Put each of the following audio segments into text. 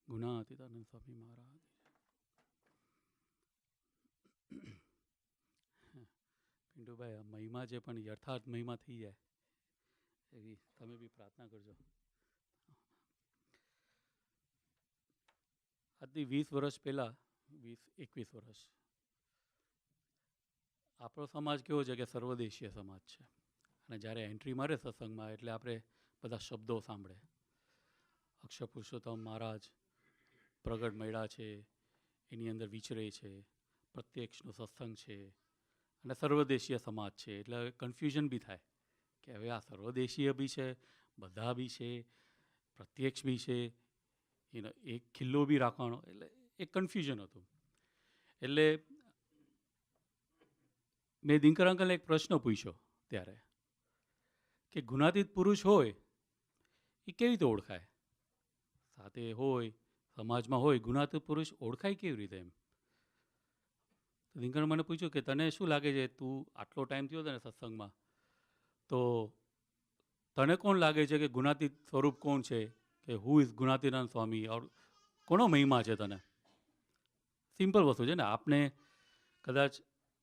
ગુણાતીતાનંદ સ્વામી મહારાજ. પિન્ટુભાઈ, આ મહિમા છે પણ યથાર્થ મહિમા થઈ જાય એવી તમે બી પ્રાર્થના કરજો. આજથી 20 વર્ષ પહેલાં, 21 વર્ષ, આપણો સમાજ કેવો છે કે સર્વદેશીય સમાજ છે. અને જ્યારે એન્ટ્રી મારે સત્સંગમાં એટલે આપણે બધા શબ્દો સાંભળે. અક્ષર પુરુષોત્તમ મહારાજ પ્રગટ મળ્યા છે, એની અંદર વિચરે છે, પ્રત્યક્ષનો સત્સંગ છે અને સર્વદેશીય સમાજ છે. એટલે કન્ફ્યુઝન બી થાય કે હવે આ સર્વદેશીય બી છે, બધા બી છે, પ્રત્યક્ષ બી છે, એનો એક ખિલ્લો બી રાખવાનો. એટલે એક કન્ફ્યુઝન હતું. એટલે મેં દિનકર અંકલને એક પ્રશ્ન પૂછ્યો ત્યારે કે ગુણાતીત પુરુષ હોય એ કેવી રીતે ઓળખાય? સાથે હોય, સમાજમાં હોય, ગુણાતીત પુરુષ ઓળખાય કેવી રીતે? એમ દિનકર મને પૂછ્યું કે તને શું લાગે છે, તું આટલો ટાઈમ થયો હતો ને સત્સંગમાં, તો તને કોણ લાગે છે કે ગુણાતીત સ્વરૂપ કોણ છે, કે હુ ઇઝ ગુણાતીતાનંદ સ્વામી, ઓર કોનો મહિમા છે તને? સિમ્પલ વસ્તુ છે ને. આપને કદાચ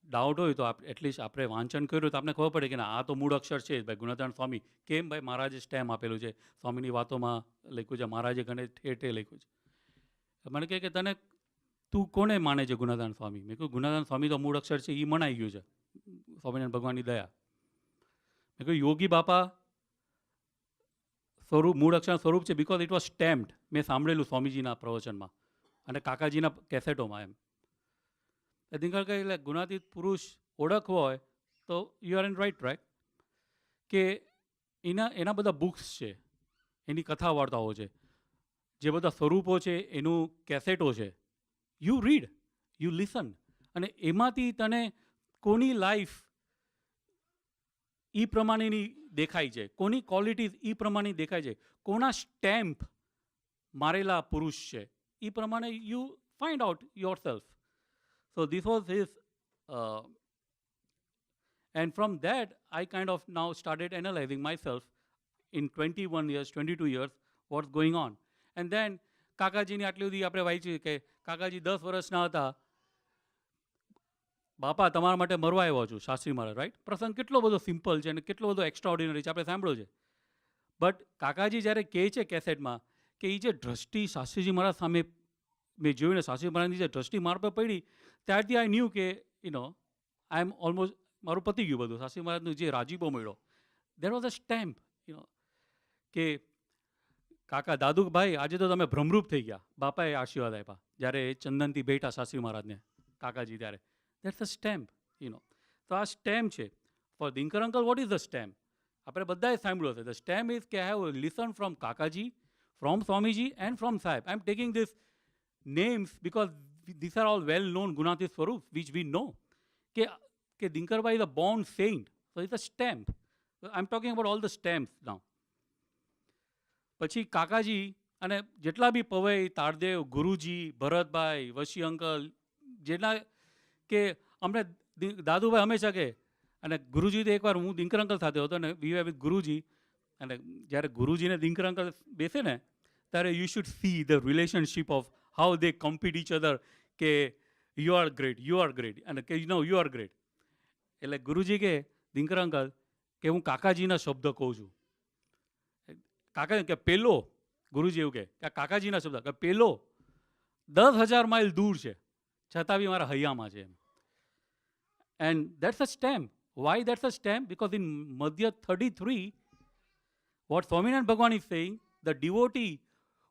ડાઉટ હોય તો એટલીસ્ટ આપણે વાંચન કર્યું તો આપણે ખબર પડે કે ના, આ તો મૂળ અક્ષર છે ભાઈ ગુણાતીતાનંદ સ્વામી. કેમ ભાઈ? મહારાજે સ્ટેમ્પ આપેલું છે, સ્વામીની વાતોમાં લખ્યું છે, મહારાજે ઘણે ઠેર ઠેર લખ્યું છે. મને કહે કે તને તું કોને માને છે ગુણાતીતાનંદ સ્વામી? મેં કહ્યું ગુણાતીતાનંદ સ્વામી તો મૂળ અક્ષર છે, એ મનાઈ ગયું છે, સ્વામિનારાયણ ભગવાનની દયા. મેં કહ્યું યોગી બાપા સ્વરૂપ, મૂળ અક્ષર સ્વરૂપ છે બિકોઝ ઇટ વોઝ સ્ટેમ્પ્ડ. મેં સાંભળેલું સ્વામીજીના પ્રવચનમાં અને કાકાજીના કેસેટોમાં. એમ દિનકર કહે એટલે ગુણાતીત પુરુષ ઓળખવો હોય તો you are in right track. કે એના બધા બુક્સ છે, એની કથા વાર્તાઓ છે, જે બધા સ્વરૂપો છે, એનું કેસેટો છે. યુ રીડ, યુ લિસન, અને એમાંથી તને કોની લાઈફ એ પ્રમાણેની દેખાય છે, કોની ક્વોલિટીઝ એ પ્રમાણે દેખાય છે, કોના સ્ટેમ્પ મારેલા પુરુષ છે, એ પ્રમાણે you find out your self. So this was his, and from that I kind of now started analyzing myself in 21 years, 22 years, what's going on. And then કાકાજીની આટલી બધી આપણે વાંચ્યું કે કાકાજી 10 વર્ષના હતા, બાપા તમારા માટે મરવા આવ્યો છું, શાસ્ત્રી મહારાજ, રાઈટ? પ્રસંગ કેટલો બધો સિમ્પલ છે અને કેટલો બધો એક્સ્ટ્રાઓર્ડિનરી છે, આપણે સાંભળ્યો છે. બટ કાકાજી જ્યારે કહે છે કેસેટમાં કે એ જે દ્રષ્ટિ શાસ્ત્રીજી મહારાજ સામે મેં જોયું ને, શાસ્ત્રી મહારાજની જે દ્રષ્ટિ મારા પર પડી, ત્યારથી આઈ ન્યૂ કે આઈ એમ ઓલમોસ્ટ, મારું પતી ગયું બધું. શાસ્ત્રી મહારાજનું જે રાજીપો મળ્યો, દેર વોઝ અ સ્ટેમ્પ. કે કાકા દાદુભાઈ આજે તો તમે ભ્રમરૂપ થઈ ગયા, બાપાએ આશીર્વાદ આપ્યા જ્યારે ચંદનથી ભેટા શાસ્ત્રી મહારાજને કાકાજી ત્યારે. That's a stamp. તો આ સ્ટેમ્પ છે. For Dinkar uncle what is the stamp? આપણે બધાએ સાંભળ્યું હશે. ધ સ્ટેમ્પ ઇઝ કે I have listen from Kakaji, from Swamiji and from Saheb. I am taking this names because these are all well-known Gunathi Swarups which we know. Ke Dinkarbai is a born saint. So it's a stamp. So I'm talking about all the stamps now. પછી કાકાજી અને જેટલા બી પવઈ, તારદેવ, ગુરુજી, Bharatbhai, Vashi uncle, જેટલા કે અમને દાદુભાઈ હંમેશા કહે, અને ગુરુજી તો એકવાર હું દિનકર અંકલ સાથે હતો ને વી વિથ ગુરુજી, અને જ્યારે ગુરુજીને દિનકર અંકલ બેસે ને ત્યારે you should see the relationship of how they compete each other, કે you are great, you are great, અને કે you are great. એટલે ગુરુજી કે દિનકર અંકલ કે હું કાકાજીના શબ્દ કહું છું. કાકા કે પેલો, ગુરુજી એવું કે કાકાજીના શબ્દ કે પેલો 10,000 માઇલ દૂર છે છતાં બી મારા હૈયામાં છે. And that's a stamp. Why that's a stamp? Because in મધ્ય 33 what Swaminarayan Bhagwan is saying, the devotee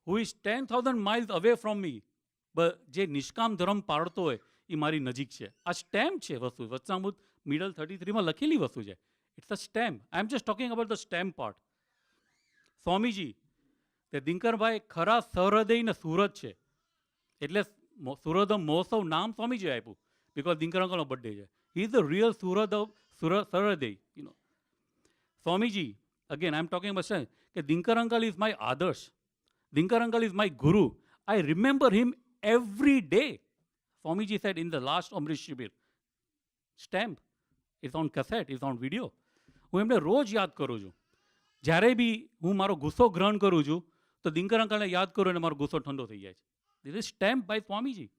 who is 10,000 miles away from me, જે નિષ્કામ ધર્મ પાળતો હોય એ મારી નજીક છે. આ સ્ટેમ્પ છે વસ્તુ. વચનામૃત મિડલ 33માં લખેલી વસ્તુ છે. It's a stamp. I am just talking about the stamp part. સ્વામીજી તે દિનકરભાઈ ખરા સહૃદયને સુરત છે, એટલે સુરદ મહોત્સવ નામ સ્વામીજી આપ્યું બિકોઝ દિનકર અંકલનો બર્થડે છે. હી ઇઝ ધ રિયલ સહૃદય. Swamiji, again I am talking about કે દિનકર અંકલ ઇઝ માય આદર્શ. Dinkar uncle is my guru. I remember him every day. Swamiji said in the last Amrit Shibir. Stamp. It's on cassette. It's on video. હું એમને રોજ યાદ કરું છું. જ્યારે બી હું મારો ગુસ્સો ગ્રહણ કરું છું તો દિનકર અંકલને યાદ કરો અને મારો ગુસ્સો ઠંડો થઈ જાય છે. This is stamp by Swamiji.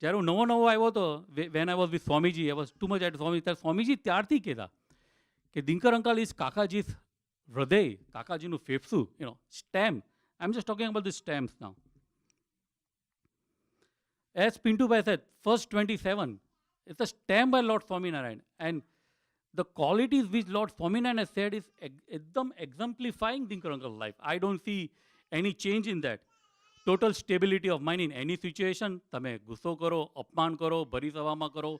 જ્યારે હું નવો આવ્યો હતો, when I was with Swamiji, I was too much at Swami, ત્યારે સ્વામીજી ત્યારથી કહેતા કે દિનકર અંકલ ઇઝ કાકાજી હૃદય, કાકાજીનું ફેફસું, stamp. I am just talking about the stamps now. As Pintubai said, first 27, it's a stamp by Lord Swaminarayan. And the qualities which Lord Swaminarayan has said is ekdam exemplifying Dinkar Uncle's life. I don't see any change in that. Total stability of mind in any situation. તમે ગુસ્સો કરો, અપમાન કરો, ભરી સભામાં કરો,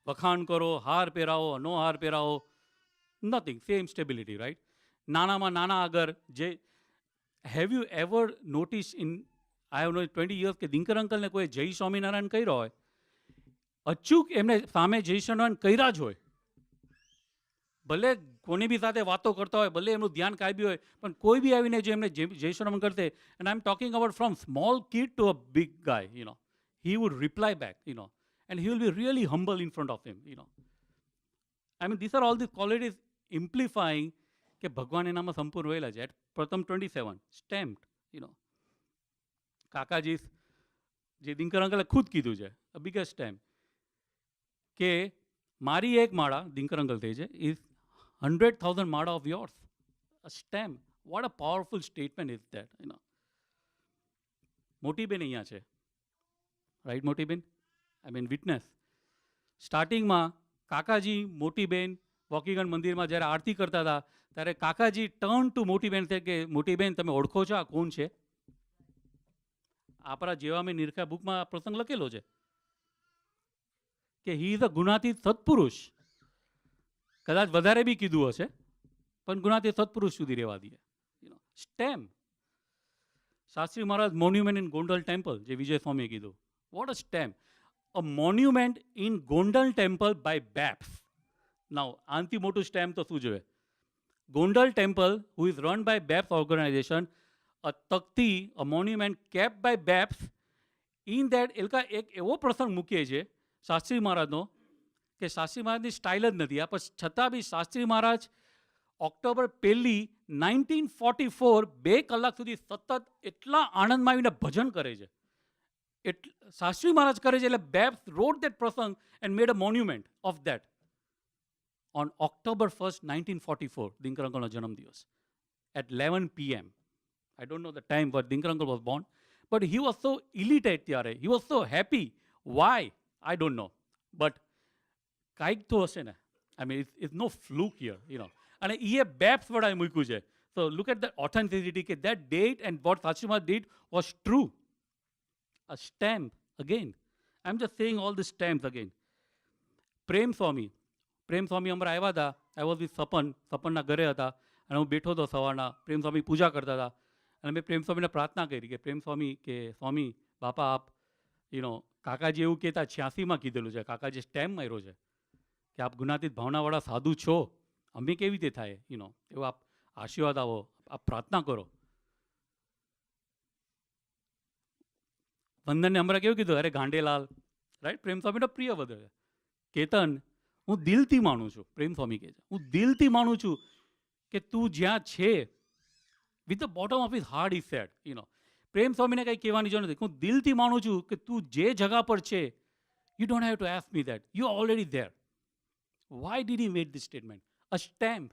વખાણ કરો, હાર પહેરાવો, નો હાર પહેરાવો, nothing, same stability, right? નાનામાં નાના આગળ જે, have you ever noticed in, I have known 20 years, કે દિનકર અંકલને કોઈ જય સ્વામિનારાયણ કર્યો હોય, અચૂક એમને સામે જય સ્વામિનારાયણ કર્યા જ હોય. ભલે કોની બી સાથે વાતો કરતા હોય, ભલે એમનું ધ્યાન કાંઈ બી હોય, પણ કોઈ બી આવીને જો એમને જય સ્વામિનારાયણ કરતે, and I am talking about from small kid to a big guys, he would reply back, and he will be really humble in front of him, I mean, these are all the qualities implifying કે ભગવાન એનામાં સંપૂર્ણ રહેલા છે. પ્રથમ 27 સ્ટેમ્પ્ડ, કાકાજી જે દિનકર અંકલે ખુદ કીધું છે, અ બિગેસ્ટ સ્ટેમ્પ, કે મારી એક માળા દિનકર અંકલ થઈ છે ઇઝ 100,000 માળા of yours. A stamp. What a powerful statement is that. મોટી બેન અહીંયા છે, રાઈટ? મોટી બેન, આઈ મીન વિટનેસ. સ્ટાર્ટિંગમાં કાકાજી મોટી બેન વોકીગન મંદિરમાં જ્યારે આરતી કરતા હતા, ત્યારે કાકાજી ટર્ન ટુ મોટી બેન છે કે મોટી બેન તમે ઓળખો છો આ કોણ છે? આપણા જેવા મેં નિરખા બુકમાં આ પ્રસંગ લખેલો છે કે હી ઇઝ અ ગુણાતીત સત્પુરુષ. કદાચ વધારે બી કીધું હશે, પણ ગુણાતીત સત્પુરુષ સુધી રહેવા દઈએ. Stamp. Shastri Maharaj monument in Gondal temple, જે વિજય સ્વામીએ કીધું. What a stamp. A monument in Gondal temple by BAPS. Now આનાથી મોટું સ્ટેમ્પ તો શું જોઈએ? Gondal temple, who is run by BAPS organization, a takti, a monument kept by BAPS. In that એલકા એક એવો પ્રસંગ મૂકીએ છે શાસ્ત્રી મહારાજનો કે શાસ્ત્રી મહારાજની સ્ટાઇલ જ નથી આ, પણ છતાં બી શાસ્ત્રી મહારાજ ઓક્ટોબર 1, 1944 2 કલાક સુધી સતત એટલા આનંદમાં આવીને ભજન કરે છે. શાસ્ત્રી મહારાજ કરે છે એટલે બેપ્સ રોડ દેટ પ્રસંગ and made a monument of that on October 1st, 1944, Dinkar Uncle's જન્મદિવસ at 11 p.m. I don't know the time but Dinkar Uncle was born, but he was so elated ત્યારે, he was so happy. Why? I don't know, but કાંઈક તો હશે ને. I mean, it's no fluke here, અને એ બેપ્સ વડાએ મૂક્યું છે. So look at the authenticity, કે that date and what Sachima did was true. A stamp again. I'm just saying all the stamps again. પ્રેમ સ્વામી હમણાં આવ્યા હતા. આઈ વોઝ વિથ સપનના ઘરે હતા અને હું બેઠો હતો સવારના. પ્રેમ સ્વામી પૂજા કરતા હતા અને મેં પ્રેમ સ્વામીને પ્રાર્થના કરી કે પ્રેમ સ્વામી, કે સ્વામી બાપા આપ, કાકાજી એવું કહેતા 86માં કીધેલું છે, કાકાજી સ્ટેમ્પ માર્યો છે કે આપ ગુણાતીત ભાવનાવાળા સાધુ છો, અમે કેવી રીતે થાય, એવું આપ આશીર્વાદ આવો, આપ પ્રાર્થના કરો. વંદનને હમણાં કેવું કીધું? અરે ગાંડેલાલ, રાઈટ? પ્રેમ સ્વામીનો પ્રિય બધો કેતન, હું દિલથી માનું છું, પ્રેમ સ્વામી કહે છે, હું દિલથી માનું છું કે તું જ્યાં છે, with the bottom of his heart is said, Prem સ્વામીને કંઈ કહેવાની જરૂર નથી. હું દિલથી માનું છું કે તું જે જગા પર છે, you don't have to ask me that, you are already there. Why did he made this statement? A stamp.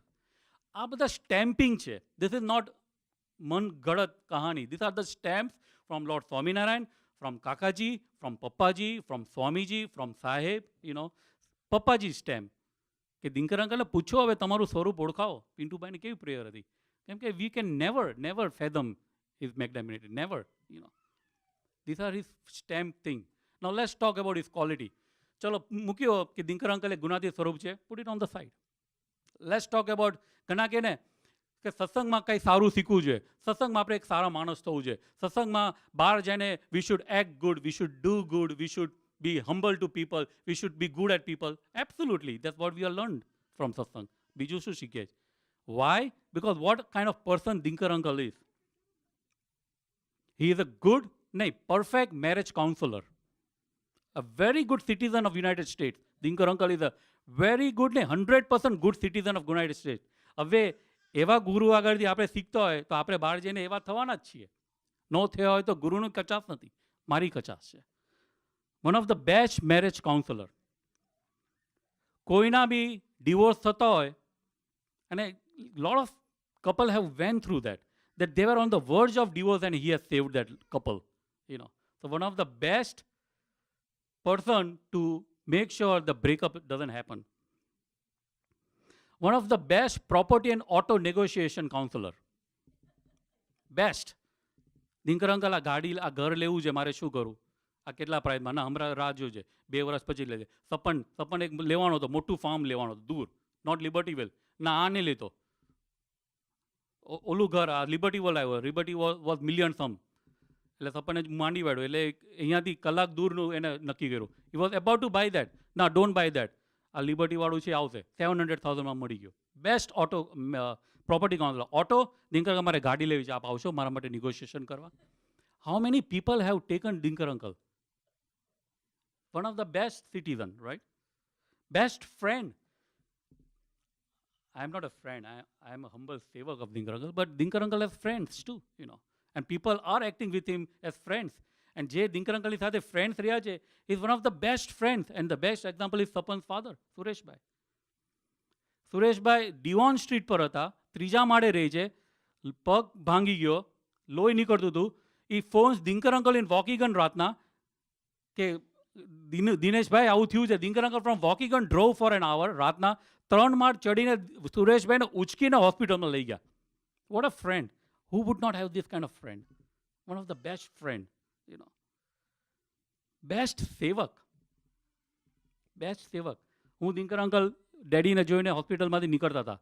આ બધા સ્ટેમ્પિંગ છે. ધીસ ઇઝ નોટ મન ગળત કહાની. This are the stamps from lord Swaminarayan, from Kakaji, from Pappaji, from Swamiji, from Saheb, Pappaji stamp. કે દિનકર અંકલને પૂછો હવે તમારું સ્વરૂપ ઓળખાવો. પિન્ટુભાઈની કેવી પ્રેયર હતી? કેમ કે we can never fathom his magnanimity, never. This are his stamp thing. Now let's talk about his quality. ચલો મૂક્યો કે દિનકર અંકલ એક ગુણાતીત સ્વરૂપ છે, put it on the side. Let's talk about, ઘણા કે ને કે સત્સંગમાં કંઈ સારું શીખવું જોઈએ, સત્સંગમાં આપણે એક સારા માણસ થવું જોઈએ, સત્સંગમાં બહાર જઈને we should act good, we should do good, we should be humble to people, we should be good at people. Absolutely, that's what we have learned from satsang. બીજું શું શીખે છે? Why? Because what kind of person Dinkar Uncle is? He is a good, perfect marriage counselor, a very good citizen of United States. Dinkar Uncle is a very good, 100% good citizen of United States. હવે એવા ગુરુ આગળથી આપણે શીખતા હોય તો આપણે બહાર જઈને એવા થવાના જ છીએ. ન થયા હોય તો ગુરુની કચાશ નથી, મારી કચાશ છે. One of the best marriage counsellor. કોઈના બી ડિવોર્સ થતા હોય, અને lot of couple have went through that they were on the verge of divorce and he has saved that couple, you know. So one of the best person to make sure the breakup doesn't happen. One of the best property and auto negotiation counselor. Best. Dinkar uncle, આ ગાડી, આ ઘર લેવું છે, મારે શું કરું? આ કેટલા પ્રાઇસમાં? ના, હમણાં રાહ જોજે, 2 વર્ષ પછી લેજે. સપન એક લેવાનો હતો, મોટું ફાર્મ લેવાનો હતો દૂર, નોટ લિબર્ટી વેલ. ના, આ નહીં લેતો. ઓલું ઘર, આ લિબર્ટી વર્લ્ડ આવ્યો, લિબર્ટી વોઝ મિલિયન સમ. એટલે સપને માંડી વાળ્યો, એટલે અહીંયાથી કલાક દૂરનું એને નક્કી કર્યું. He was about to buy that. ના, ડોન્ટ બાય દેટ. આ લિબર્ટી વાળું છે, આવશે, 700,000માં મળી ગયો. Best auto property counsellor. Auto, Dinkar અમારે ગાડી લેવી છે, આપ આવશો મારા માટે નેગોશિએશન કરવા? How many people have taken Dinkar uncle? One of the best citizen, right? Best friend. I am not a friend. I am a humble sevak of Dinkar Uncle. But Dinkar Uncle has friends too, you know. And people are acting with him as friends. And જે દિનકર અંકલની સાથે friends રહ્યા છે, is one of the best friends. And the best example is સપન's father, Sureshbhai. Sureshbhai Devon street પર હતા, 3જા માળે રહે છે, પગ ભાંગી ગયો, લોહી નીકળતું હતું. એ phones Dinkar uncle in Waukegan રાતના કે દિનેશભાઈ આવું થયું છે. Dinkar uncle from Waukegan drove for an hour, રાતના 3 માળ ચડીને સુરેશભાઈને ઉચકીને હોસ્પિટલમાં લઈ ગયા. What a friend. Who would not have this kind of friend? One of the best friend, you know. Best સેવક. બેસ્ટ સેવક. હું દિનકર અંકલ ડેડીને જોઈને હોસ્પિટલમાંથી નીકળતા હતા,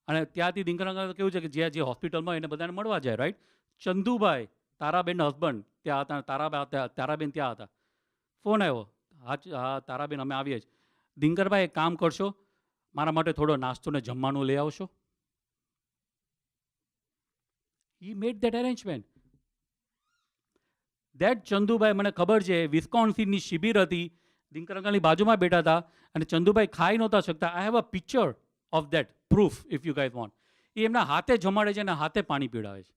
અને ત્યાંથી દિનકર અંકલ કેવું છે કે જે હોસ્પિટલમાં એને બધાને મળવા જાય, રાઈટ? ચંદુભાઈ, તારાબેનના હસબન્ડ ત્યાં હતા, તારાબેન ત્યાં હતા. ફોન આવ્યો, હા તારાબેન અમે આવીએ જ. દિનકરભાઈ એક કામ કરશો, મારા માટે થોડો નાસ્તો ને જમવાનું લઈ આવશો? હી મેડ દેટ અરેન્જમેન્ટ. દેટ ચંદુભાઈ, મને ખબર છે, વિસ્કોન્સિનની શિબિર હતી, દિનકર અંકલની બાજુમાં બેઠા હતા, અને ચંદુભાઈ ખાઈ નહોતા શકતા. I have a picture of that, proof if you guys want. એ એમના હાથે જમાડે છે અને હાથે પાણી પીવડાવે છે.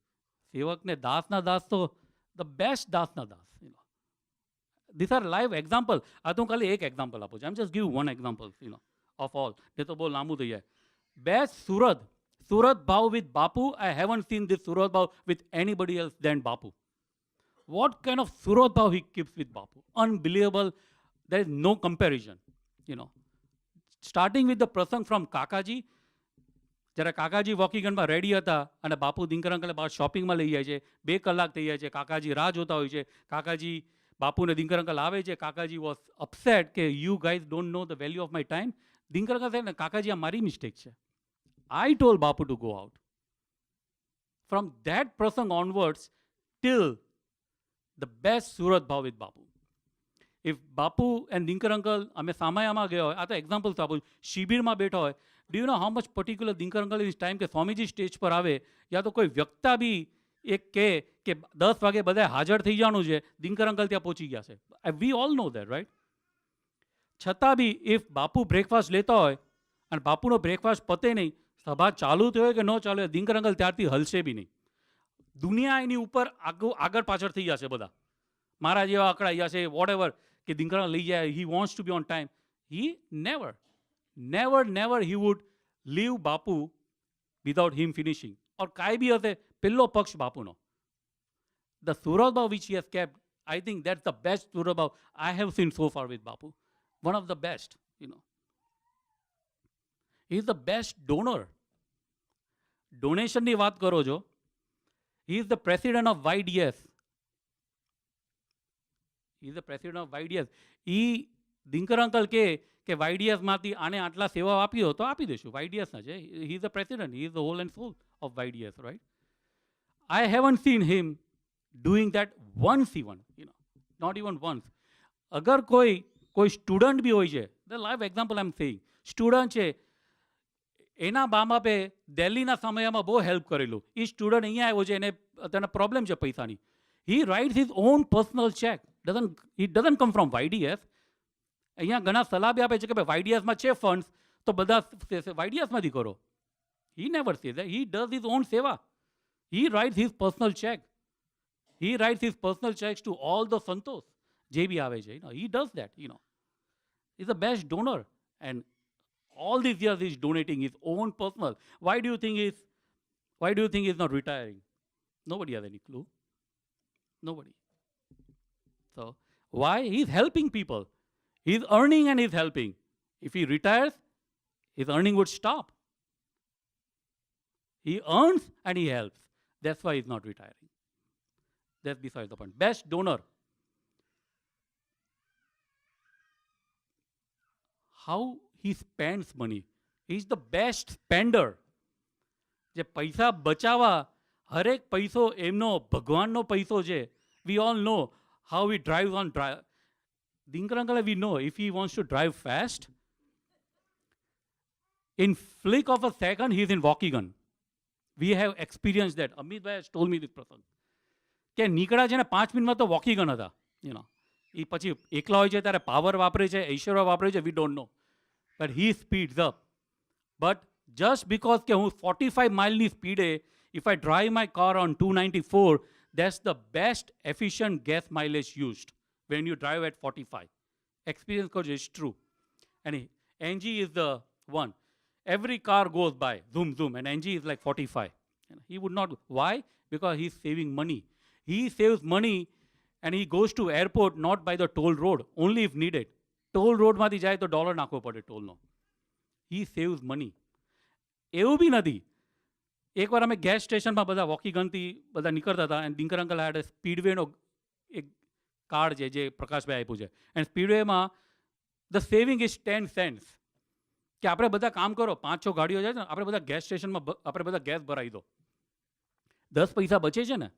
સેવકને દાસના દાસ તો ધ બેસ્ટ દાસના દાસ, you know. This are live example. આ તો હું ખાલી એક એક્ઝામ્પલ આપું છું. I am just give one example, you know, of all. એ તો બહુ લાંબુ થઈ જાય. બેસ્ટ સુરત ભાવ with Bapu. I haven't scene this Surat ભાવ with anybody else then Bapu. What kind of Surat Bhav he keeps with Bapu? Unbelievable. There is no comparison, you know. Starting with the prasang from Kakaji. જ્યારે કાકાજી વોકિંગનમાં ready હતા અને બાપુ દિનકર અંકલે બહાર શોપિંગમાં લઈ જાય છે, 2 કલાક થઈ જાય છે, કાકાજી રાહ જોતા હોય છે. કાકાજી બાપુને દિનકર અંકલ આવે છે. કાકાજી વોઝ અપસેટ કે you guys don't know the value of my time. Dinkar uncle કહે ને, કાકાજી આ મારી મિસ્ટેક છે. આઈ told Bapu to go out. From that પ્રસંગ onwards till the best Surat Bhav with Bapu. If Bapu and Dinkar uncle, અમે સામાયામાં ગયા હોય, આ તો એક્ઝામ્પલ્સ આપું, શિબિરમાં બેઠા હોય, do you know how much particular Dinkar uncle is time કે સ્વામીજી સ્ટેજ પર આવે, યા તો કોઈ વ્યક્તા બી એક કે 10 વાગે બધા હાજર થઈ જવાનું છે, દિનકર અંકલ ત્યાં પહોંચી ગયા છે. We all know that, right? છતાં બી ઇફ બાપુ બ્રેકફાસ્ટ લેતા હોય અને બાપુનો બ્રેકફાસ્ટ પતે નહીં, સભા ચાલુ થઈ હોય કે ન ચાલુ હોય, દિનકર અંકલ ત્યારથી હલશે બી નહીં. દુનિયા એની ઉપર આગળ પાછળ થઈ જશે બધા, મારા જેવા અકળાઈ જશે, વોટ એવર, કે દિનકર લઈ જાય. He wants to be on time. He never he would leave Bapu without him finishing. ઓર કાંઈ બી હશે, પહેલો પક્ષ બાપુનો. ધ સુરત ભાવ which he has kept, I think that's the best સુરત ભાવ I have seen so far with Bapu. One of the best, you know. He is the best donor. ડોનેશનની વાત કરો છો, he is the president of YDS. He is the president of YDS. Dinkar uncle કે YDS માંથી આને આટલા સેવા આપી તો આપી દઈશું. YDS ના છે. He is the president. He is the whole and soul of YDS, right? I haven't seen him doing that once even, you know, not even once. અગર કોઈ સ્ટુડન્ટ બી હોય છે, the live example I'm saying, student છે, એના બા બાપે દિલ્હીના સમયમાં બહુ હેલ્પ કરેલું. એ સ્ટુડન્ટ અહીંયા આવ્યો છે, એને તેને પ્રોબ્લેમ છે પૈસાની. He writes his own personal cheque. It doesn't come from YDS. અહીંયા ઘણા સલાહ બી આપે છે કે ભાઈ YDSમાં છે ફંડ્સ, તો બધા YDSમાંથી કરો. He never says that. He does his own seva. He writes his personal check. He writes his personal checks to all the santos. JB Aveje, he does that, He's the best donor. And all these years he's donating his own personal. Why do you think he's not retiring? Nobody has any clue. Nobody. So why? He's helping people. He's earning and he's helping. If he retires, his earning would stop. He earns and he helps. That's why he's not retiring. That's beside the point. Best donor. How he spends money. He's the best spender. જે પૈસા બચાવવા હરેક પૈસો એમનો ભગવાનનો પૈસો છે. We all know how he drives on drive. Dinkarangala, we know if he wants to drive fast, in flick of a second, he's in Waukegan. We have experienced that. Amit Bhai has told me this prasang. કે નીકળ્યા છે ને 5 મિનિટમાં તો વોકીગન હતા. એ પછી એકલા હોય છે ત્યારે પાવર વાપરે છે, ઐશ્વર્ય વાપરે છે, we don't know. But he speeds up. But just because કે હું 45 માઇલની સ્પીડે, if I drive my car on 294, that's the best efficient gas mileage used when you drive at 45. Experience coach is true. And NG is the one. Every car goes by, zoom, zoom, and NG is like 45. He would not. Why? Because he's saving money. He saves money and he goes to airport not by the toll road, only if needed. Toll road માંથી જાય તો $1 નાખવો પડે ટોલનો. He saves money. એવું બી નથી. એકવાર અમે gas સ્ટેશનમાં બધા વોકીગનથી બધા નીકળતા હતા એન્ડ દિનકર અંકલ હેડ સ્પીડવેનો એક કાર્ડ છે જે પ્રકાશભાઈ આપ્યું છે. એન્ડ સ્પીડવેમાં ધ સેવિંગ ઇઝ 10 cents. કે આપણે બધા કામ કરો, 5-6 ગાડીઓ જાય ને, આપણે બધા ગેસ સ્ટેશનમાં આપણે બધા ગેસ ભરાઈ દો, 10 પૈસા બચે છે ને.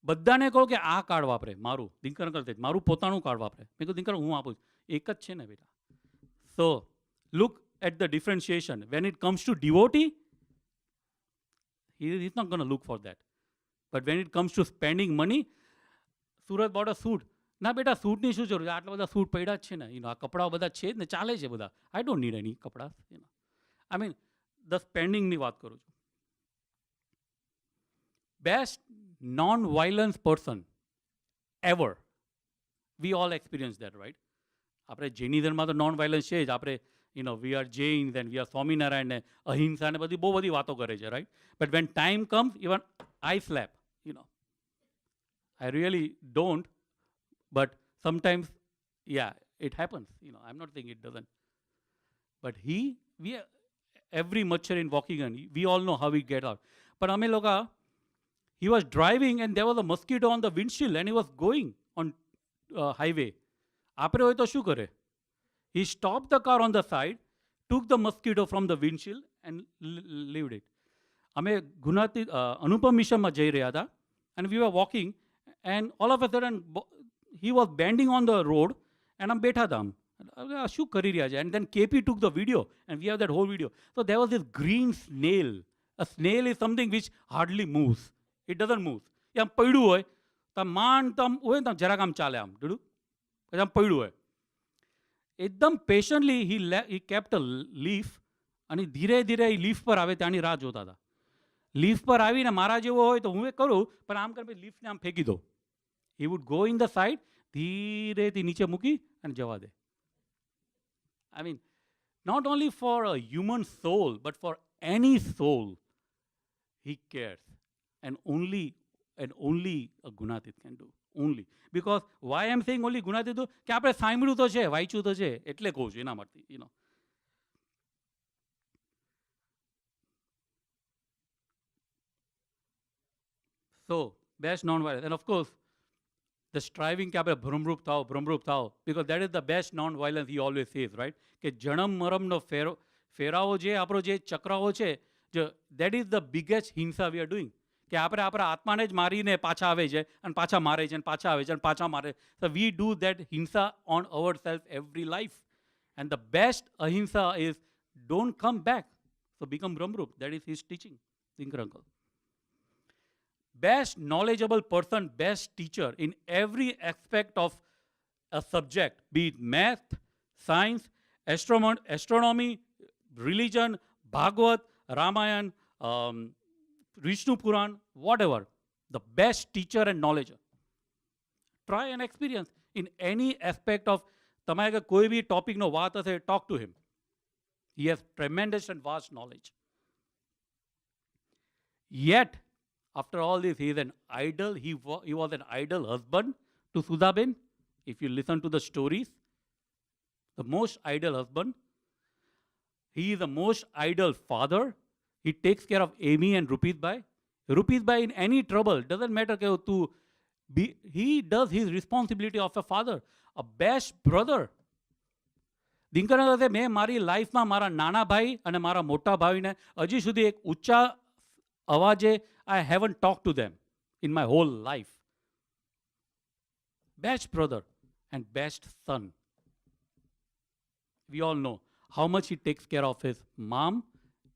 બધાને કહો કે આ કાર્ડ વાપરે, મારું દિનકર અંકલ તે મારું પોતાનું કાર્ડ વાપરે. મેં કહ્યું દિનકર હું આપું, એક જ છે ને બેટા. સો look at the differentiation. When it comes to devotee, he's not going to look for that. But when it comes to spending money, Surat bought a suit. ના બેટા સૂટની શું જરૂર છે, આટલા બધા સૂટ પડ્યા જ છે ને, આ કપડાઓ બધા છે જ ને, ચાલે છે બધા. આઈ ડોન્ટ નીડ એની કપડા. આઈ મીન ધ સ્પેન્ડિંગની વાત કરું છું. Best non violence person ever. We all experience that, right? આપણે જૈનિઝમમાં તો નોન વાયલન્સ છે જ. આપણે we are Jains and we are Swaminarayan and ahimsa and બધી બહુ બધી વાતો કરે છે, right? But when time comes, even I slap, I really don't, but sometimes, yeah, it happens. I'm not saying it doesn't. But every machar in Waukegan, we all know how we get out. But ame loka, he was driving and there was a mosquito on the windshield and he was going on highway. આપણે હોય તો શું કરે? He stopped the car on the side, took the mosquito from the windshield and left it. અમે ગુનાથી અનુપમ મિશનમાં જઈ રહ્યા હતા and we were walking and all of a sudden he was bending on the road and અમે બેઠા હતા. શું કરી રહ્યા છે? And then KP took the video and we have that whole video. So there was this green snail. A snail is something which hardly moves. It doesn't move. એ આમ પડ્યું હોય તો માંડ તો આમ હોય ને જરાક આમ ચાલે, આમ ડૂડું પછી આમ પડ્યું હોય. એકદમ પેશન્ટલી he kept a leaf અને ધીરે ધીરે એ લીફ પર આવે ત્યાંની રાહ જોતા હતા. લીફ પર આવીને મારા જેવો હોય તો હું એ કરું, પણ આમ કરી લીફને આમ ફેંકી દો. he would go in the side, ધીરેથી નીચે મૂકી અને જવા દે. I mean, not only for a human soul, but for any soul, he cares. And only a Gunatit can do. Only. Because why I'm saying only Gunatit do? કે આપણે સાંભળ્યું તો છે, વાંચ્યું તો છે, એટલે કહું છું એના માટે. So, best non-violence. And of course, the striving કે આપણે ભ્રમરૂપ થાઓ, because that is the best non-violence he always says, right? કે જન્મ મરમનો ફેરાવો જે આપણો જે ચક્રાઓ છે, that is the biggest hinsa we are doing. કે આપણે આપણા આત્માને જ મારીને પાછા આવે છે અને પાછા મારે છે અને પાછા આવે છે અને પાછા મારે. So we do that hinsa on ourselves every life. And the best ahimsa is don't come back. So become Brahmrup. That is his teaching. Dinkar uncle. Best knowledgeable person, best teacher in every aspect of a subject, be it math, science, astronomy, religion, Bhagavad, Ramayan, Vishnu Puran, whatever, the best teacher and knowledge. Try and experience in any aspect of તમારે કોઈ બી ટોપિકનો વાત હશે, talk to him. He has tremendous and vast knowledge. Yet, after all this, he is an idol. He was an idol husband to Sudhaben. If you listen to the stories, the most idol husband. He is the most idol father. He takes care of Amy and Rupees Bhai. Rupees Bhai in any trouble, doesn't matter he does his responsibility of a father, a best brother. દિનકરનગર કહે મેં મારી લાઈફમાં મારા નાના ભાઈ અને મારા મોટા ભાઈને હજી સુધી એક ઊંચા અવાજે I haven't talked to them in my whole life. Best brother and best son. We all know how much he takes care of his mom.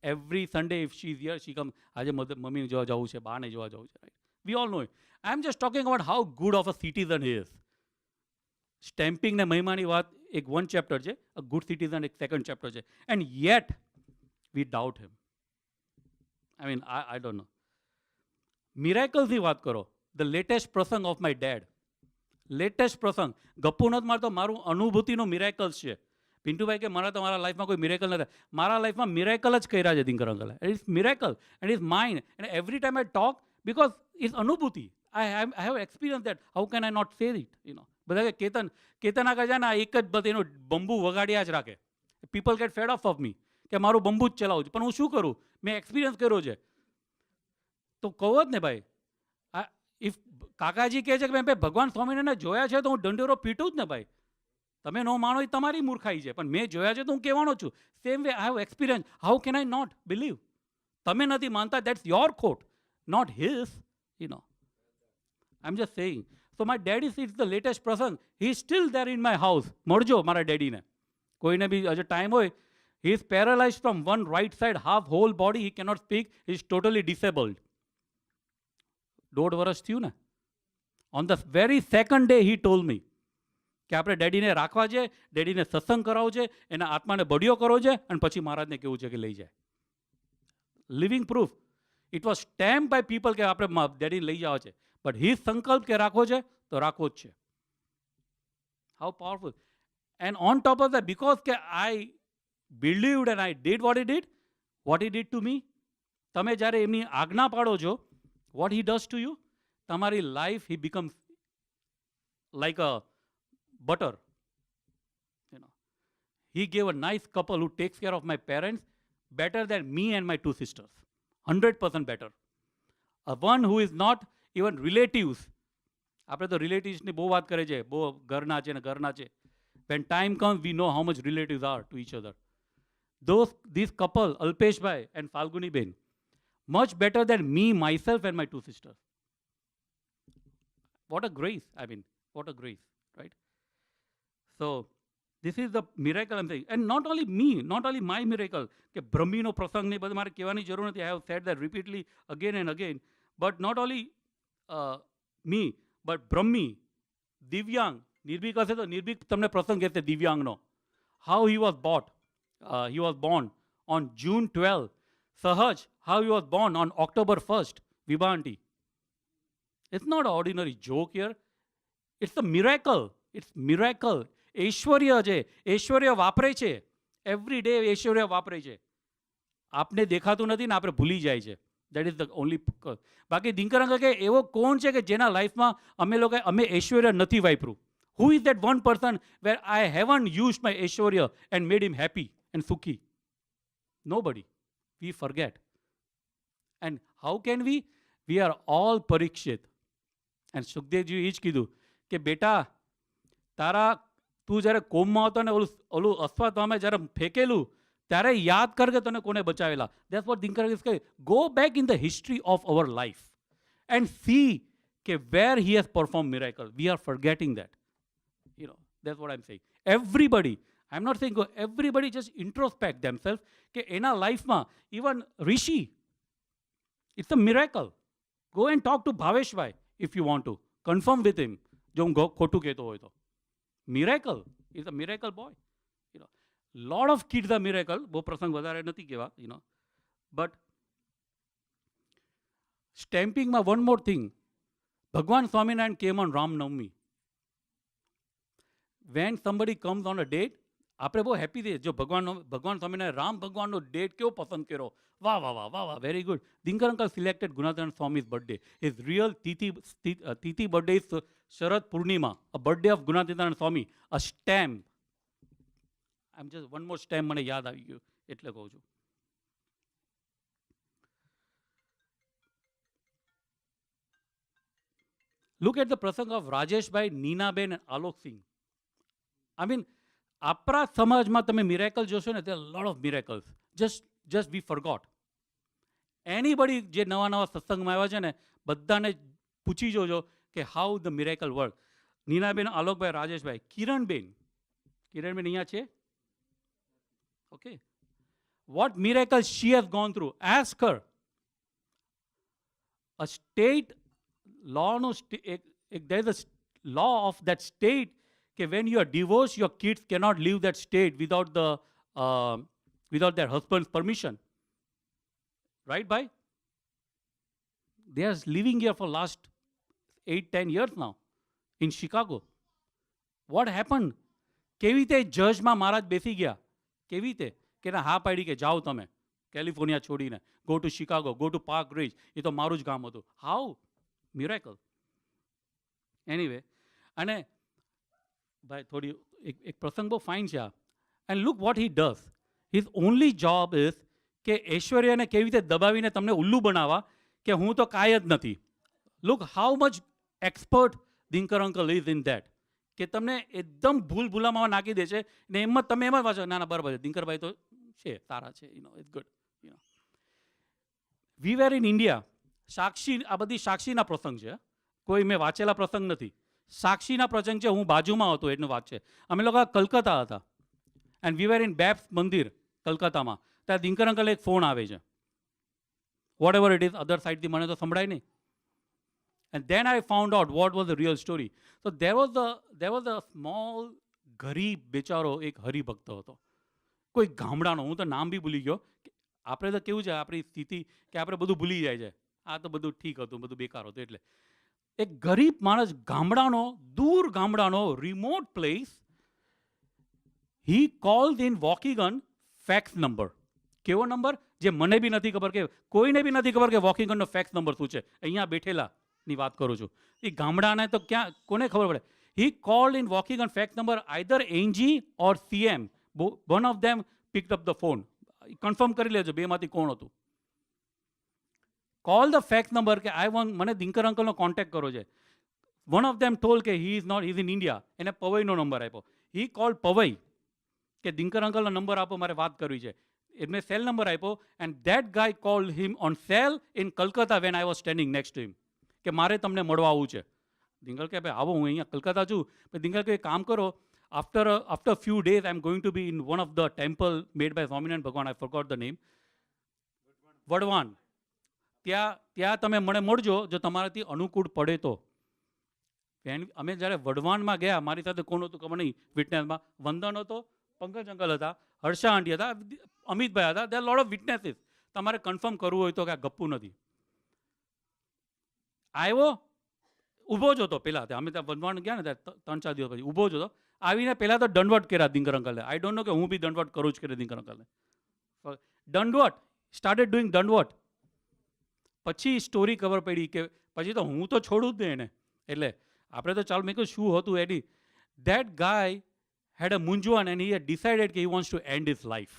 Every Sunday if she's here, she comes, આજે મમ્મીને જોવા જવું છે, બાને જોવા જવું છે. We all know it. I'm just talking about how good of a citizen he is. Stamping ને મહિમાની વાત એક one chapter છે, a good citizen એક second chapter છે. And yet, we doubt him. I mean, I don't know. Miracles ની વાત કરો. The latest પ્રસંગ of my dad. Latest પ્રસંગ. ગપ્પુ નથી મારતો, મારું અનુભૂતિનો miracles છે. પિન્ટુભાઈ કે મારા તમારા લાઈફમાં કોઈ મિરેકલ નથી. મારા લાઈફમાં મિરેકલ જ કર્યા છે દિનકર અંકલે. It's miracle and is mind and every time I talk because it's અનુભૂતિ. I have experienced that. How can I not say it? બધા કે કેતન આગળ જાય ને એક જ બસ એનું બંબુ વગાડ્યા જ રાખે. People get fed of me કે મારું બંબુ જ ચલાવું છું. પણ હું શું કરું? મેં એક્સપિરિયન્સ કર્યો છે તો કહો જ ને ભાઈ. ઇફ કાકાજી કહે છે કે મેં ભગવાન સ્વામિનારાયણને જોયા છે તો હું દંડેરો પીટું જ ને ભાઈ. તમે ન માનો એ તમારી મૂર્ખાઈ છે, પણ મેં જોયા છે તો હું કહેવાનો છું. Same way I have experience. How can I not believe? તમે નથી માનતા, દેટ્સ યોર ખોટ, not his. I'm just saying. So my daddy sees the latest prasang. He's still there in my house. મળજો મારા ડેડીને. કોઈને બી હજુ ટાઈમ હોય. He is paralyzed from one right side, half whole body. He cannot speak. He is totally disabled. 1.5 વર્ષ થયું ને. On the very second day he told me કે આપણે ડેડીને રાખવા છે, ડેડીને સત્સંગ કરાવવો છે, એના આત્માને બડિયો કરવો છે અને પછી મહારાજને કેવું છે કે લઈ જાય. Living proof. It was stamp by people કે આપણે ડેડીને લઈ જવા છે. બટ હિઝ સંકલ્પ કે રાખવો છે તો રાખવો જ છે. How powerful. And on top of that, because કે I believed and I did what he did to me. તમે જ્યારે એમની આજ્ઞા પાડો છો, what he does to you, તમારી life he becomes like a butter. He gave a nice couple who takes care of my parents better than me and my 2 sisters. 100% better. A one who is not even relatives. આપણે તો રિલેટિવ્સની બહુ વાત કરે છે, બહુ ઘરના છે ને ઘરના છે. When time comes, we know how much relatives are to each other. This couple, Alpesh Bhai and Falguni Ben, much better than me, myself and my 2 sisters. What a grace. I mean, what a grace, right? So, this is the miracle I'm saying. And not only me, not only my miracle, કે બ્રહ્મીનો પ્રસંગ નહીં, બધું મારે કહેવાની જરૂર નથી. I have said that repeatedly again and again. But not only me, but બ્રહ્મી, દિવ્યાંગ, નિર્ભીક હશે તો નિર્ભીક તમને પ્રસંગ કહેશે દિવ્યાંગનો. How he was born on June 12. Sahaj, how he was born on October 1st. Vibhanti. It's not an ordinary joke here. It's a miracle. It's miracle. ઐશ્વર્ય છે, ઐશ્વર્ય વાપરે છે. Every day ઐશ્વર્ય વાપરે છે. આપને દેખાતું નથી ને આપણે ભૂલી જાય છે. That is the only. બાકી દિનકરંગ કે એવો કોણ છે કે જેના લાઈફમાં અમે ઐશ્વર્ય નથી વાપર્યું? Who is that one person where I haven't use my ઐશ્વર્ય and made him happy and સુખી? Nobody. We forget. And how can we? We are all પરીક્ષિત. એન્ડ સુખદેવજી એ જ કીધું કે બેટા તું જ્યારે કોમમાં હતો ને ઓલું અશ્વત્થામે જ્યારે ફેંકેલું ત્યારે યાદ કર કે તને કોને બચાવેલા. દેટ્સ વોટ દિનકર ઇઝ કહે. Go back in the history of our life and see કે where he has perform miracle. We are forgetting that. That's what I am saying. Everybody, I am not saying everybody just introspect themself કે એના લાઈફમાં even Rishi, it's a miracle. Go and talk to Bhaveshbhai if you want to confirm with him, જો હું ખોટું કહેતો હોય તો. Miracle is a miracle boy. Lot of kids are miracle. બહુ પ્રસંગ વધારે નથી કહેવા. બટ સ્ટેમ્પિંગમાં one more thing, Bhagwan Swaminarayan came on Ramnavami. When somebody comes on a date, આપણે બહુ હેપી થઈએ. જો ભગવાન સ્વામિનારાયણ રામ ભગવાનનો ડેટ કેવો પસંદ કર્યો, વાહ વાહ વાહ વાહ વાહ, very good. Dinkar uncle selected Gunatitanand Swami's birthday. His real તિથિ birthday is Sharad Purnima, a birthday of Gunatitanand Swami, a stamp. આમ જસ્ટ વન મોર સ્ટેમ્પ મને યાદ આવી ગયું એટલે કહું છું. Look at the prasang of Rajeshbhai, Neenaben and Alok Singh. I mean, આપણા સમાજમાં તમે મિરેકલ જોશો ને, there are a lot of miracles. Just we forgot. Anybody જે નવા નવા સત્સંગમાં આવ્યા છે ને, બધાને પૂછી જોજો કે how the miracle work. Ninaben, Alokbhai, Rajeshbhai, Kiranben અહીંયા છે. Okay, what miracle she has gone through. Ask her. A state law, no, there is a law of that state that when you are divorced, your kids cannot leave that state without their husband's permission. Right, bhai? They are living here for last 8-10 years now in Chicago. What happened? કેવી રીતે જજમાં મહારાજ બેસી ગયા? કેવી રીતે કે ના, હા પાડી કે જાઓ તમે કેલિફોર્નિયા છોડીને, go to Chicago, go to Park Ridge. એ તો મારું જ ગામ હતું. How miracle. એનીવે, અને ભાઈ થોડી એક પ્રસંગ બહુ ફાઇન છે આ. And look what he does. His only job is કે ઐશ્વર્યાને કેવી રીતે દબાવીને તમને ઉલ્લુ બનાવવા કે હું તો કાંઈ જ નથી. Look how much expert Dinkar uncle is in that, કે તમને એકદમ ભૂલામાં નાખી દે છે ને એમ જ તમે એમ જ વાંચો, ના ના બરાબર છે, દિનકરભાઈ તો છે, સારા છે, it's good. We were in India. Sakshi, આ બધી સાક્ષીના પ્રસંગ છે, કોઈ મેં વાંચેલા પ્રસંગ નથી. સાક્ષીના પ્રસંગ છે, હું બાજુમાં હતો એનું વાત છે. અમે લોકો કલકત્તા હતા એન્ડ વી વેર ઇન બેપ્સ મંદિર કલકત્તામાં. ત્યાં દિનકર અંકલ એક ફોન આવે છે, વોટ એવર ઇટ ઇઝ, અધર સાઇડથી મને તો સંભળાય નહીં. And then I found out what was the real story. So there was a small ગરીબ બેચારો એક હરિભક્ત હતો, કોઈ ગામડાનો, હું તો નામ બી ભૂલી ગયો. આપણે તો કેવું છે આપણી સ્થિતિ કે આપણે બધું ભૂલી જાય છે. આ તો બધું ઠીક હતું, બધું બેકાર હતું. એટલે એક ગરીબ માણસ, ગામડાનો, દૂર ગામડાનો, remote place. He called in walking fax number. કેવો નંબર? જે મને બી નથી ખબર, કે કોઈને બી નથી ખબર કે વોકિંગનનો ફેક્સ નંબર શું છે. અહીંયા બેઠેલા ની વાત કરું છું. એ ગામડાને તો ક્યાં કોને ખબર પડે. He called in walking fax number, either NG or CM, one of them picked up the phone. Confirm કરી લેજો બેમાંથી કોણ હતું. કોલ ધ ફેક્સ નંબર કે આઈ વોન્ટ, મને દિનકર અંકલનો કોન્ટેક્ટ કરો છે. વન ઓફ ધેમ ટોલ કે he is not, he is in India. એને પવઈનો નંબર આપ્યો. હી કોલ પવઈ કે દિનકર અંકલનો નંબર આપો, મારે વાત કરવી છે. એમને સેલ નંબર આપ્યો and that guys cold him on cell in Calcutta van I was standing next to him, કે મારે તમને મળવા આવવું છે. દિનકર કે ભાઈ આવો, હું અહીંયા કલકત્તા છું. દિનકર કે કામ કરો, after few days I am going to be in one of the temple made by Swaminarayan ભગવાન, I forgot the name, વડવાન. ત્યાં તમે મને મળજો જો તમારાથી અનુકૂળ પડે તો. અમે જ્યારે વડવાનમાં ગયા, મારી સાથે કોણ હતું ખબર નહીં વિટનેસમાં. વંદન હતો, પંકજ અંકલ હતા, હર્ષા આંટી હતા, અમિતભાઈ હતા. there are lot of witnesses. તમારે કન્ફર્મ કરવું હોય તો કે આ ગપ્પુ નથી. આવ્યો, ઊભો જ હતો પહેલાં. અમે ત્યાં વંદવાણ ગયા ને ત્યાં 3-4 દિવસ પછી ઊભો જ હતો. આવીને પહેલાં તો દંડવટ કર્યા દિનકર અંકલે. આઈ ડોન્ટ નો કે હું બી દંડવટ કરું જ કરે દિનકર અંકલને. દંડવટ, સ્ટાર્ટેડ ડુઈંગ દંડવટ. પછી સ્ટોરી ખબર પડી કે પછી તો હું તો છોડું જ નહીં એને. એટલે આપણે તો ચાલો, મેં કહ્યું શું હતું એની. ધેટ ગાય હેડ અ મૂંઝવણ એન્ડ હી હેડ ડિસાઇડેડ કે હી wants two and his life.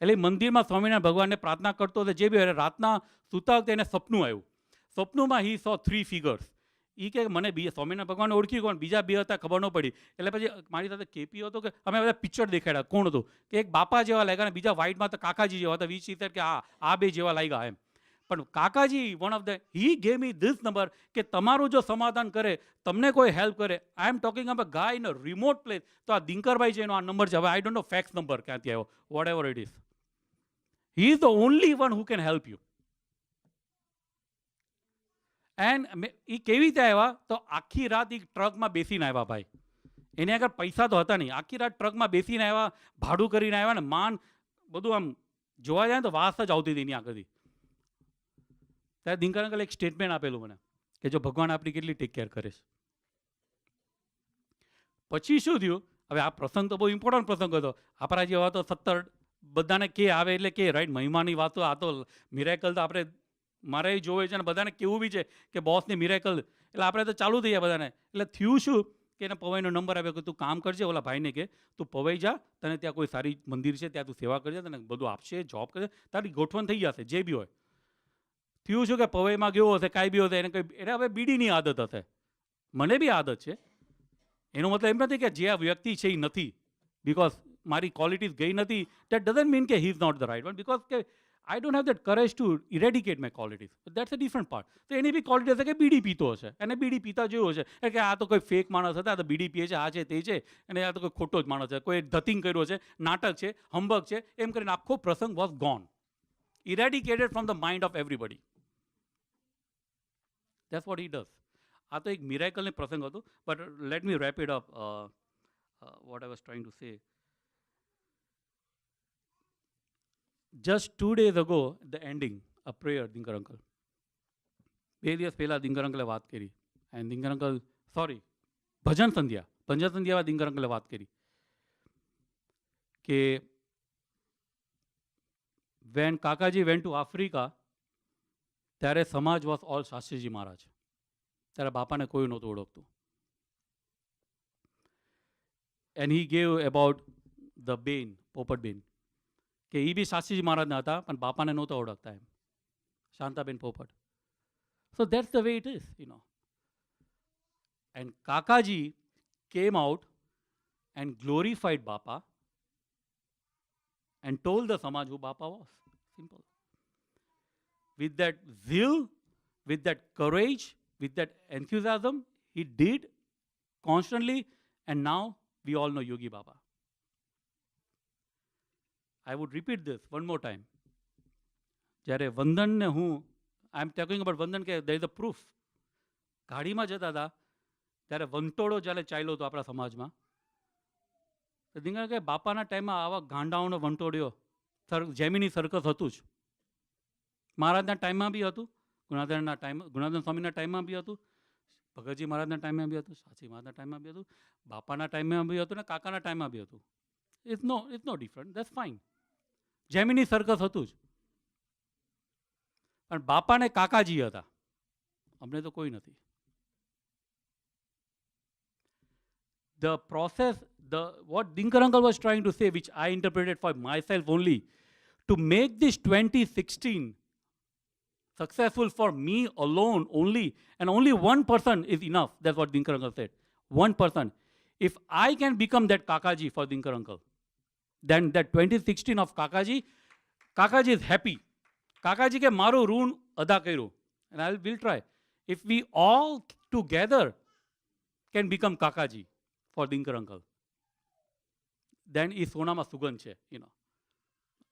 એટલે મંદિરમાં સ્વામિનારાયણ ભગવાનને પ્રાર્થના કરતો હતો, જે બી રાતના સૂતા વખતે એને સપનું આવ્યું. સપનુંમાં હી સો 3 ફિગર્સ. એ કે મને સ્વામિનારાયણ ભગવાન ઓળખી કોણ, બીજા બે હતા ખબર ન પડી. એટલે પછી મારી સાથે કેપી હતો કે અમે બધા પિક્ચર દેખાડ્યા કોણ હતું, કે એક બાપા જેવા લાગ્યા, બીજા વ્હાઇટમાં તો કાકાજી જેવા હતા. વી સી કે આ બે જેવા લાગ્યા એમ. પણ કાકાજી one of the, he gave me this number કે તમારું જો સમાધાન કરે, તમને કોઈ હેલ્પ કરે. I am talking about guy in a remote place. તો આ દિનકરભાઈ છે, એનો આ નંબર છે. હવે I don't know fax number ક્યાંથી આવ્યો, whatever it is. He is the only one who can help you. And એ કેવી રીતે આવ્યા? તો આખી રાત એ ટ્રકમાં બેસીને આવ્યા ભાઈ. એને આગળ પૈસા તો હતા નહીં. આખી રાત ટ્રકમાં બેસીને આવ્યા, ભાડું કરીને આવ્યા ને માન બધું આમ જોવા જાય તો વાસ જ આવતી હતી એની આગળથી. ત્યારે દિનકર અંકલ એક સ્ટેટમેન્ટ આપેલું મને કે જો ભગવાન આપણી કેટલી ટેક કેર કરે છે. પછી શું થયું, હવે આ પ્રસંગ તો બહુ ઇમ્પોર્ટન્ટ પ્રસંગ હતો. આપણા જેવા તો 17 બધાને કે આવે એટલે કે રાઈટ, મહિમાની વાતો, આ તો મિરેકલ તો આપણે મારે જોવે છે અને બધાને કેવું બી છે કે બોસને મિરેકલ, એટલે આપણે તો ચાલુ થઈ જાય બધાને. એટલે થયું શું કે એને પવઈનો નંબર આપ્યો કે તું કામ કરજે, ઓલા ભાઈને કે તું પવઈ જા, તને ત્યાં કોઈ સારી મંદિર છે ત્યાં તું સેવા કરજે, તને બધું આપશે, જોબ કરજે, તારી ગોઠવણ થઈ જશે જે બી હોય. થયું શું કે પવઈમાં ગયો હશે, કાંઈ બી હશે, એને હવે બીડીની આદત હશે, મને બી આદત છે. એનો મતલબ એમ નથી કે જે આ વ્યક્તિ છે એ નથી, બિકોઝ મારી ક્વોલિટીઝ ગઈ નથી, દેટ ડઝન્ટ મીન કે he is not the right one, because કે I don't have that courage to eradicate my qualities, that's a different part. તો એની બી ક્વોલિટી હશે કે બીડી પીતો હશે, અને બીડી પીતા જોયું હશે કે આ તો કોઈ ફેક માણસ હતા, આ તો બીડી પીએ છે, આ છે તે છે, અને આ તો કોઈ ખોટો જ માણસ છે, કોઈ ધતિંગ કર્યો છે, નાટક છે, હંબક છે, એમ કરીને આખો પ્રસંગ was gone, eradicated from the mind of everybody. That's what he does. આ તો એક મિરેકલની પ્રસંગ હતું. But let me wrap it up. What I was trying to say. Just 2 days ago, the ending, a prayer, Dinkar uncle. 2 દિવસ પહેલા દિનકર અંકલે વાત કરી. એન્ડ દિનકર અંકલ, સોરી, ભજન સંધ્યામાં દિનકર અંકલે વાત કરી કે when કાકાજી went to Africa, ત્યારે સમાજ was all શાસ્ત્રીજી મહારાજ. ત્યારે બાપાને કોઈ નહોતું ઓળખતું. And he gave about the બેન, પોપટબેન, કે એ બી શાસ્ત્રીજી મહારાજના હતા પણ બાપાને નહોતા ઓળખતા એમ, Shantaben Popat. So that's the way it is, you know. And કાકાજી કેમ આઉટ એન્ડ ગ્લોરીફાઈડ બાપા and told the Samaj who Bapa was. Simple. With that zeal, with that courage, with that enthusiasm, he did constantly, and now we all know Yogi Baba. I would repeat this one more time. જ્યારે વંદનને I am talking about વંદન કે there is a proof. ગાડીમાં જતા હતા ત્યારે વંટોળો જ્યારે ચાલ્યો હતો આપણા સમાજમાં, દિનકર કે બાપાના ટાઈમમાં આવા ગાંડાઓનો વંટોળ્યો જેમિની સર્કસ હતું જ. મહારાજના ટાઈમમાં બી હતું, ગુણાધન સ્વામીના ટાઈમમાં બી હતું, ભગતજી મહારાજના ટાઈમમાં બી હતું, સાચી મહારાજના ટાઈમમાં બી હતું, બાપાના ટાઈમમાં બી હતું ને કાકાના ટાઈમમાં બી હતું. It's no different, that's fine. Gemini circus હતું જ. પણ બાપાને કાકાજી હતા, અમને તો કોઈ નથી. The process, what Dinkar uncle was trying to say, which I interpreted for myself only, to make this 2016 successful for me alone only, and only one person is enough. That's what Dinkar uncle said. One person. If I can become that Kakaji for Dinkar uncle, then that 2016 of Kakaji is happy. Kakaji ke maru roon ada kairo, and I will try. If we all together can become Kakaji for Dinkar uncle, then is Sonama Sugan che, you know.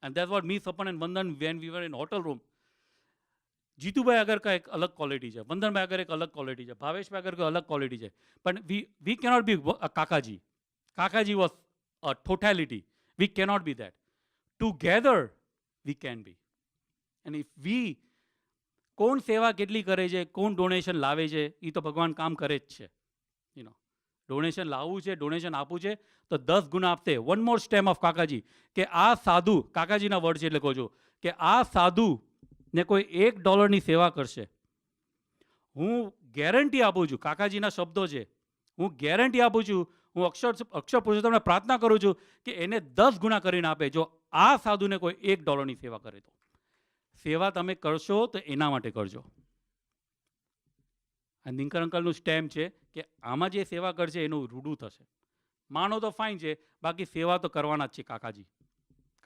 And that's what me, Sapan and Vandan, when we were in hotel room, Jitubhai અગર કા એક અલગ quality છે, વંદનભાઈ અગર એક અલગ quality છે, ભાવેશભાઈ અગર કોઈ અલગ ક્વોલિટી છે, પણ વી કેનોટ બી કાકાજી. કાકાજી was a totality. We cannot be that. Together we can be. And if we, કોણ સેવા કેટલી કરે છે, કોણ ડોનેશન લાવે છે, એ તો ભગવાન કામ કરે જ છે, યુ નો. ડોનેશન લાવવું છે, ડોનેશન આપવું છે તો 10 ગુણા આપશે. વન મોર સ્ટેમ ઓફ કાકાજી, કે આ સાધુ, કાકાજીના વર્ડ છે એટલે કહું છું, કે આ સાધુ ને કોઈ $1 સેવા કરશે, હું ગેરંટી આપું છું, કાકાજીના શબ્દો છે, હું ગેરંટી આપું છું, હું અક્ષર પુરુષોત્તમને પ્રાર્થના કરું છું કે એને 10 ગુણા કરીને આપે, જો આ સાધુને કોઈ $1 સેવા કરે તો. સેવા તમે કરશો તો એના માટે કરજો. અને દિનકર અંકલનું સ્ટેમ્પ છે કે આમાં જે સેવા કરશે એનું રૂડું થશે. માનો તો ફાઇન છે, બાકી સેવા તો કરવાના જ છે કાકાજી.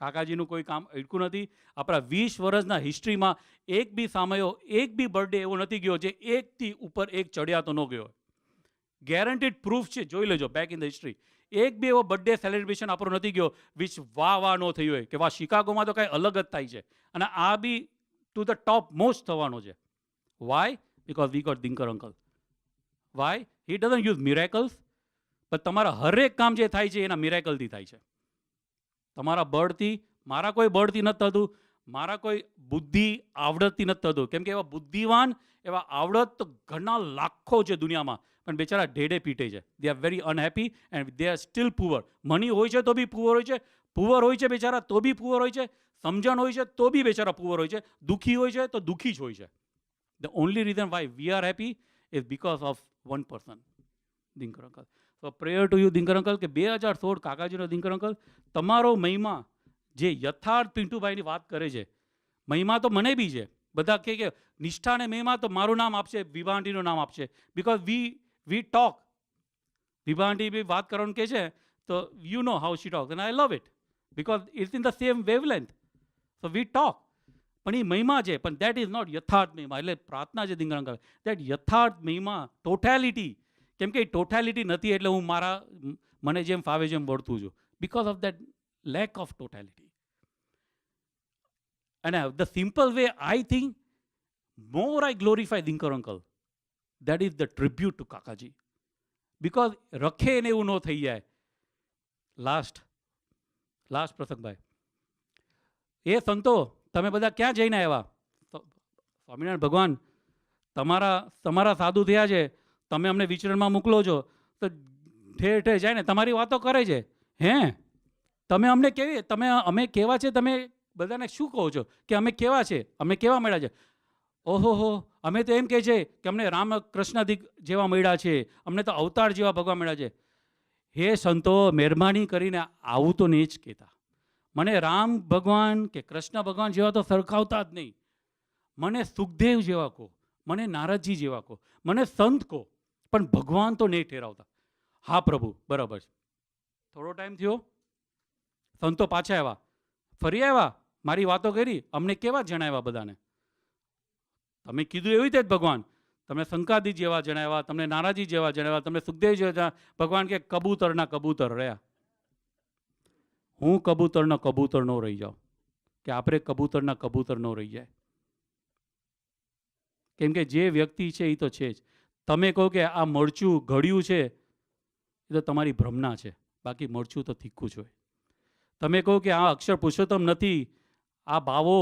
કાકાજીનું કોઈ કામ અટકું નથી. આપણા 20 વર્ષના હિસ્ટ્રીમાં એક બી સામયો, એક બી બર્થડે એવો નથી ગયો જે એકથી ઉપર એક ચડ્યા તો ન ગયો. ગેરંટીડ પ્રૂફ છે, જોઈ લેજો બેક ઇન ધ હિસ્ટ્રી. એક બી એવો બર્થડે સેલિબ્રેશન આપણો નથી ગયો વિચ વાહ ન થયું હોય કે વાહ શિકાગોમાં તો કાંઈ અલગ જ થાય છે, અને આ બી ટુ ધ ટોપ મોસ્ટ થવાનો છે. Y? Because we got Dinkar uncle. Why? He doesn't use miracles, but તમારા હરેક કામ જે થાય છે એના મિરેકલથી થાય છે. તમારા બળથી, મારા કોઈ બળથી નથી થતું, મારા કોઈ બુદ્ધિ આવડતથી નથી થતું. કેમ કે એવા બુદ્ધિવાન, એવા આવડત તો ઘણા લાખો છે દુનિયામાં, પણ બેચારા ઢેડે પીટે છે. They are very unhappy and they are still poor. Money હોય છે તો બી પુઅર હોય છે, પુઅર હોય છે બેચારા તો બી પુઅર હોય છે, સમજણ હોય છે તો બી બેચારા પુઅર હોય છે, દુઃખી હોય છે તો દુઃખી જ હોય છે. The only reason why we are happy is because of one person, Dinkar uncle. So prayer to you Dinkar uncle, કે 2016 કાકાજીનો દિનકર અંકલ, તમારો મહિમા જે યથાર્થ પિન્ટુભાઈની વાત કરે છે, મહિમા તો મને બી છે. બધા કે નિષ્ઠા અને મહિમા તો મારું નામ આપશે, વિભાંડીનું નામ આપશે, બીકોઝ વી ટોક. વિભાંડી બી વાત કરવાનું કે છે તો you know how she talk and I love it because it's in the same wavelength. So we talk. પણ એ મહિમા છે, પણ દેટ ઇઝ નોટ યથાર્થ મહિમા. એટલે પ્રાર્થના છે દિનકર અંકલ, દેટ યથાર્થ મહિમા, ટોટાલિટી. કેમ કે ટોટાલિટી નથી એટલે હું મને જેમ ફાવે જેમ વર્તું છું, because of that lack of totality. And the simple way I think, more I glorify Dinkar uncle. That is the tribute to Kakaji. Because રખે ને એવું ન થઈ જાય. લાસ્ટ પ્રસંગભાઈ, એ સંતો તમે બધા ક્યાં જઈને આવ્યા? સ્વામિનારાયણ ભગવાન તમારા સાધુ થયા છે, તમે અમને વિચરણમાં મોકલો છો તો ઠેર ઠેર જાય ને તમારી વાતો કરે છે. હે તમે અમને કેવી, અમે કેવા છે, તમે બધાને શું કહો છો કે અમે કેવા છે, અમે કેવા મળ્યા છે? ઓહો, અમે તો એમ કહે છે કે અમને રામકૃષ્ણ જેવા મળ્યા છે, અમને તો અવતાર જેવા ભગવાન મળ્યા છે. હે સંતો, મહેરબાની કરીને આવું તો નહીં જ કહેતા. મને રામ ભગવાન કે કૃષ્ણ ભગવાન જેવા તો સરખાવતા જ નહીં. મને સુખદેવ જેવા કહો, મને નારદજી જેવા કહો, મને સંત કહો, પણ ભગવાન તો નહીં ઠેરાવતા. હા પ્રભુ, બરાબર છે. થોડો ટાઈમ થયો, સંતો પાછા આવ્યા, ફરી આવ્યા, મારી વાતો કરી, અમને કેવા જણાવ્યા બધાને? તમે કીધું એવી રીતે જ ભગવાન. તમને શંકાદિત જેવા જણાવ્યા, તમને નારાજી જેવા જણાવ્યા, તમને સુખદેવ જેવા. ભગવાન કે કબૂતરના કબૂતર રહ્યા. હું કબૂતરના કબૂતર ન રહી જાઉં, કે આપણે કબૂતરના કબૂતર ન રહી જાય. કેમ કે જે વ્યક્તિ છે એ તો છે જ. તમે કહો કે આ મરચું ઘડ્યું છે, એ તો તમારી ભ્રમણા છે, બાકી મરચું તો તીખું જ હોય. તમે કહો કે આ અક્ષર પુરુષોત્તમ નથી, આ બાવો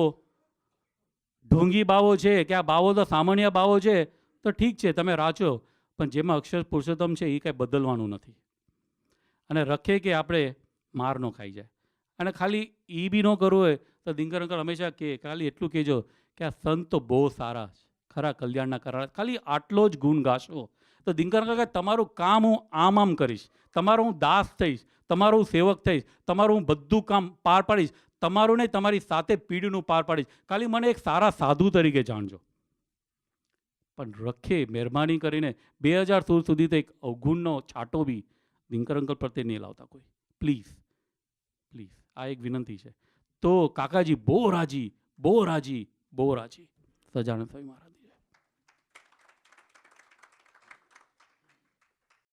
ઢોંગી બાવો છે, કે આ બાવો તો સામાન્ય બાવો છે, તો ઠીક છે, તમે રાચો, પણ જેમાં અક્ષર પુરુષોત્તમ છે એ કાંઈ બદલવાનું નથી. અને રખે કે આપણે માર ન ખાઈ જાય. અને ખાલી એ બી ન કરવું હોય તો દિનકર અંકલ હંમેશા કે ખાલી એટલું કહેજો કે આ સંત તો બહુ સારા, ખરા કલ્યાણના કરાર, ખાલી આટલો જ ગુણ ગાશો તો દિનકર અંકલ કે તમારું કામ હું આમ કરીશ, તમારો હું દાસ થઈશ, તમારો હું સેવક થઈશ, તમારું હું બધું કામ પાર પાડીશ, તમારું નહીં તમારી સાથે પીઢીનું પાર પાડીશ. ખાલી મને એક સારા સાધુ તરીકે જાણજો. પણ રખે મહેરબાની કરીને 2016 સુધી તો એક અવગુણનો છાંટો બી દિનકર અંકલ પ્રત્યે નહીં લાવતા કોઈ. પ્લીઝ, આ એક વિનંતી છે. તો કાકાજી બહુ રાજી. સજાનંદ સ્વામી મહારાજ.